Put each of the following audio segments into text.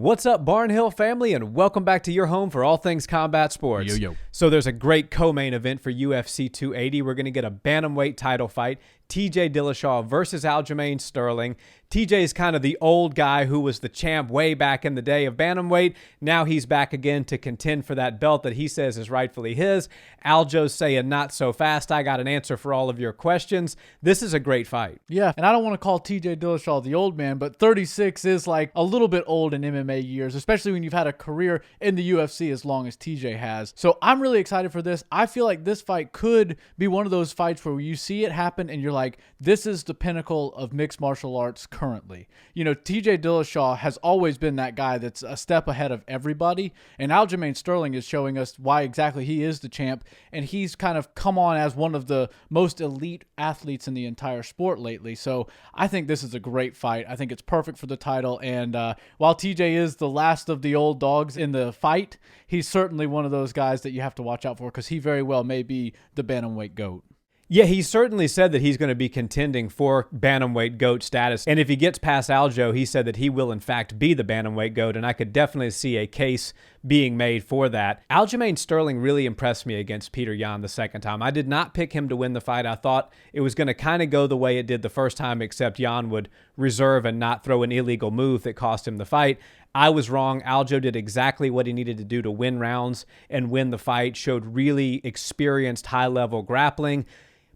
What's up, Barnhill family, and welcome back to your home for all things combat sports. Yo. So there's a great co-main event for UFC 280. We're going to get a bantamweight title fight. TJ Dillashaw versus Aljamain Sterling. TJ is kind of the old guy who was the champ way back in the day of bantamweight. Now he's back again to contend for that belt that he says is rightfully his. Aljo's saying not so fast. I got an answer for all of your questions. This is a great fight. Yeah, and I don't want to call TJ Dillashaw the old man, but 36 is like a little bit old in MMA years, especially when you've had a career in the UFC as long as TJ has. So I'm really excited for this. I feel like this fight could be one of those fights where you see it happen and you're like, this is the pinnacle of mixed martial arts currently. You know, TJ Dillashaw has always been that guy that's a step ahead of everybody, and Aljamain Sterling is showing us why exactly he is the champ, and he's kind of come on as one of the most elite athletes in the entire sport lately. So I think this is a great fight. I think it's perfect for the title, and while TJ is the last of the old dogs in the fight, he's certainly one of those guys that you have to watch out for because he very well may be the bantamweight GOAT. Yeah, he certainly said that he's going to be contending for bantamweight GOAT status. And if he gets past Aljo, he said that he will, in fact, be the bantamweight GOAT. And I could definitely see a case being made for that. Aljamain Sterling really impressed me against Peter Yan the second time. I did not pick him to win the fight. I thought it was going to kind of go the way it did the first time, except Yan would reserve and not throw an illegal move that cost him the fight. I was wrong. Aljo did exactly what he needed to do to win rounds and win the fight, showed really experienced high-level grappling.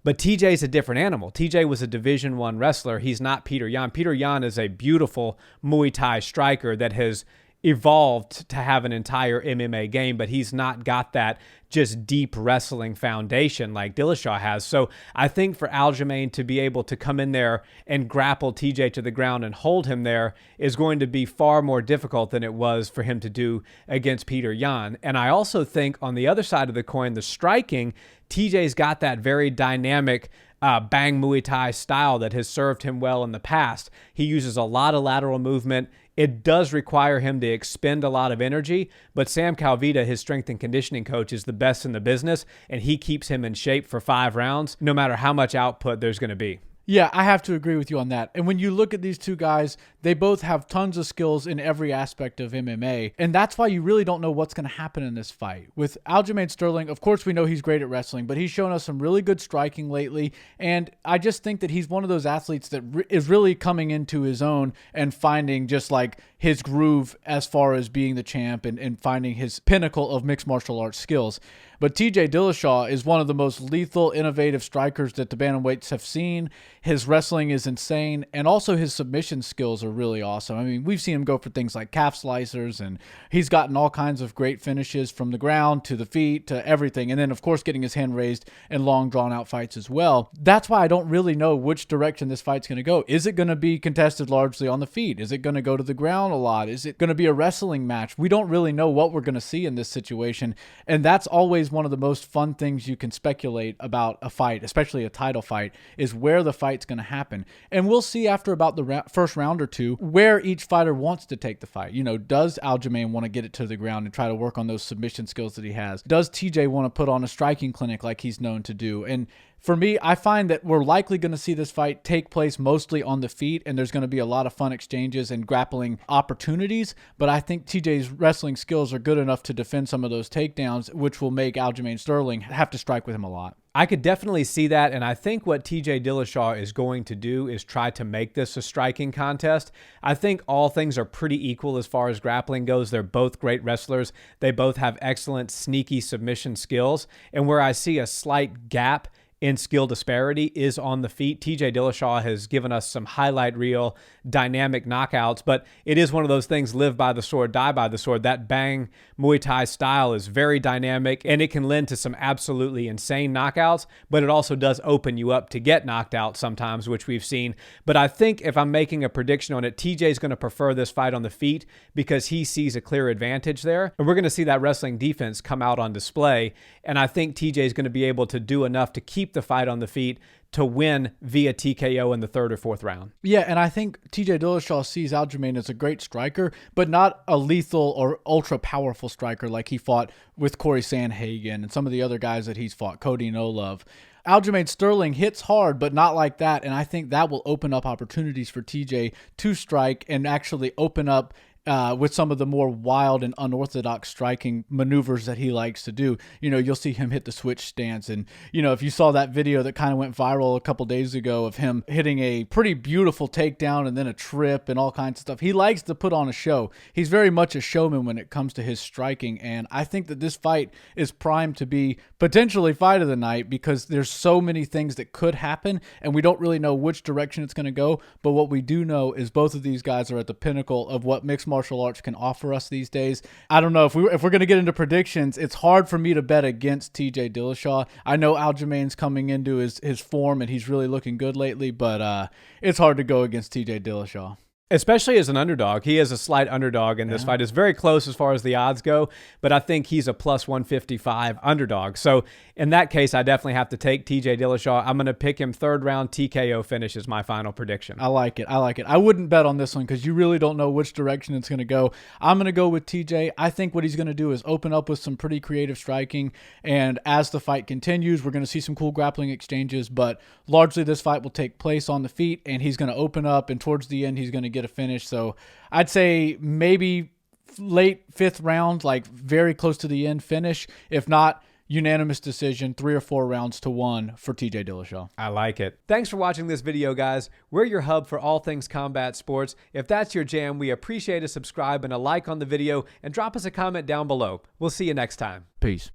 But TJ is a different animal. TJ was a Division I wrestler. He's not Peter Yan. Peter Yan is a beautiful Muay Thai striker that has evolved to have an entire MMA game, but he's not got that just deep wrestling foundation like Dillashaw has. So I think for Aljamain to be able to come in there and grapple TJ to the ground and hold him there is going to be far more difficult than it was for him to do against Peter Yan. And I also think on the other side of the coin, the striking, TJ's got that very dynamic bang Muay Thai style that has served him well in the past. He uses a lot of lateral movement. It does require him to expend a lot of energy, but Sam Calvita, his strength and conditioning coach, is the best in the business, and he keeps him in shape for 5 rounds, no matter how much output there's going to be. Yeah, I have to agree with you on that. And when you look at these two guys, they both have tons of skills in every aspect of MMA. And that's why you really don't know what's going to happen in this fight. With Aljamain Sterling, of course, we know he's great at wrestling, but he's shown us some really good striking lately. And I just think that he's one of those athletes that is really coming into his own and finding just like his groove as far as being the champ and finding his pinnacle of mixed martial arts skills. But TJ Dillashaw is one of the most lethal, innovative strikers that the bantamweights have seen. His wrestling is insane, and also his submission skills are really awesome. I mean, we've seen him go for things like calf slicers, and he's gotten all kinds of great finishes from the ground to the feet to everything. And then, of course, getting his hand raised in long, drawn-out fights as well. That's why I don't really know which direction this fight's going to go. Is it going to be contested largely on the feet? Is it going to go to the ground a lot? Is it going to be a wrestling match? We don't really know what we're going to see in this situation, and that's always one of the most fun things you can speculate about a fight, especially a title fight, is where the fight's going to happen. And we'll see after about the first round or two where each fighter wants to take the fight. You know, does Aljamain want to get it to the ground and try to work on those submission skills that he has? Does TJ want to put on a striking clinic like he's known to do? And for me, I find that we're likely going to see this fight take place mostly on the feet, and there's going to be a lot of fun exchanges and grappling opportunities, but I think TJ's wrestling skills are good enough to defend some of those takedowns, which will make Aljamain Sterling have to strike with him a lot. I could definitely see that, and I think what TJ Dillashaw is going to do is try to make this a striking contest. I think all things are pretty equal as far as grappling goes. They're both great wrestlers. They both have excellent sneaky submission skills, and where I see a slight gap in skill disparity is on the feet. TJ Dillashaw has given us some highlight reel dynamic knockouts, but it is one of those things, live by the sword, die by the sword. That bang Muay Thai style is very dynamic, and it can lend to some absolutely insane knockouts, but it also does open you up to get knocked out sometimes, which we've seen. But I think if I'm making a prediction on it, TJ is going to prefer this fight on the feet because he sees a clear advantage there, and we're going to see that wrestling defense come out on display, and I think TJ is going to be able to do enough to keep the fight on the feet to win via TKO in the 3rd or 4th round. Yeah, and I think TJ Dillashaw sees Aljamain as a great striker, but not a lethal or ultra-powerful striker like he fought with Corey Sandhagen and some of the other guys that he's fought, Cody Nolov. Aljamain Sterling hits hard, but not like that, and I think that will open up opportunities for TJ to strike and actually open up with some of the more wild and unorthodox striking maneuvers that he likes to do. You know, you'll see him hit the switch stance. And, you know, if you saw that video that kind of went viral a couple days ago of him hitting a pretty beautiful takedown and then a trip and all kinds of stuff, he likes to put on a show. He's very much a showman when it comes to his striking. And I think that this fight is primed to be potentially fight of the night because there's so many things that could happen and we don't really know which direction it's going to go. But what we do know is both of these guys are at the pinnacle of what mixed martial arts can offer us these days. I don't know if we're going to get into predictions. It's hard for me to bet against TJ Dillashaw. I know Aljamain's coming into his form and he's really looking good lately, but it's hard to go against TJ Dillashaw. Especially as an underdog. He is a slight underdog in this fight. It's very close as far as the odds go, but I think he's a plus 155 underdog. So in that case, I definitely have to take TJ Dillashaw. I'm going to pick him third round TKO finish as my final prediction. I like it. I wouldn't bet on this one because you really don't know which direction it's going to go. I'm going to go with TJ. I think what he's going to do is open up with some pretty creative striking, and as the fight continues, we're going to see some cool grappling exchanges, but largely this fight will take place on the feet, and he's going to open up, and towards the end, he's going to get a finish. So I'd say maybe late fifth round, like very close to the end finish. If not, unanimous decision, 3 or 4 rounds to 1 for TJ Dillashaw. I like it. Thanks for watching this video, guys. We're your hub for all things combat sports. If that's your jam, we appreciate a subscribe and a like on the video, and drop us a comment down below. We'll see you next time. Peace.